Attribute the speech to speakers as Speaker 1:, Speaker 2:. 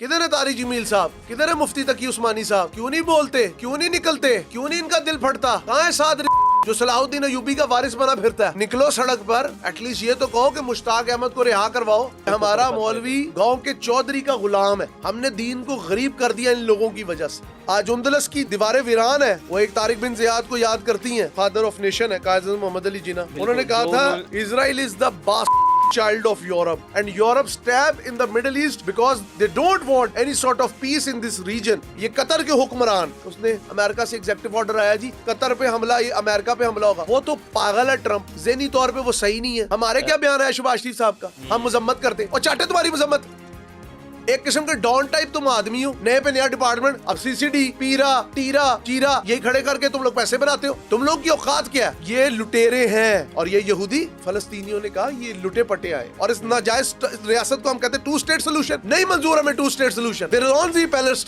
Speaker 1: किधर है तारिक जमील साहब, किधर है मुफ्ती तकी उस्मानी साहब, क्यों नहीं बोलते, क्यों नहीं निकलते, क्यों नहीं इनका दिल फटता, कहाँ है साद जो सलाहुद्दीन अयूबी का वारिस बना फिरता है। निकलो सड़क पर, एटलीस्ट ये तो कहो कि मुश्ताक अहमद को रिहा करवाओ। हमारा मौलवी गांव के चौधरी का गुलाम है, हमने दीन को गरीब कर दिया इन लोगों की वजह से। आज उंदलस की दीवारें वीरान है, वो एक तारिक बिन ज़ियाद को याद करती हैं, फादर ऑफ नेशन है कायद मोहम्मद अली जिन्ना। उन्होंने कहा था इजराइल इज द बास child of Europe and Europe stab in the Middle East because they don't want any sort of peace in this region। ये कतर के हुक्मरान, उसने अमेरिका से एग्जेक्टिव ऑर्डर आया जी कतर पे हमला, ये अमेरिका पे हमला होगा। वो तो पागल है ट्रंप, ज़हनी तौर पे वो सही नहीं है। हमारे क्या बयान है शहबाज शरीफ साहब का, हम मजम्मत करते और चाहते तुम्हारी मजम्मत। एक किस्म के डॉन टाइप तुम आदमी हो, नए पे नया डिपार्टमेंट, अब सीसीडी पीरा टीरा चीरा यही खड़े करके तुम लोग पैसे बनाते हो। तुम लोग की औकात क्या है? ये लुटेरे हैं और ये यहूदी फलस्तीनियों ने कहा ये लुटे पटे आए और इस नाजायज रियासत को हम कहते हैं टू स्टेट सोल्यूशन। नहीं मंजूर हमें टू स्टेट सोल्यूशन। पैलेस्टाइन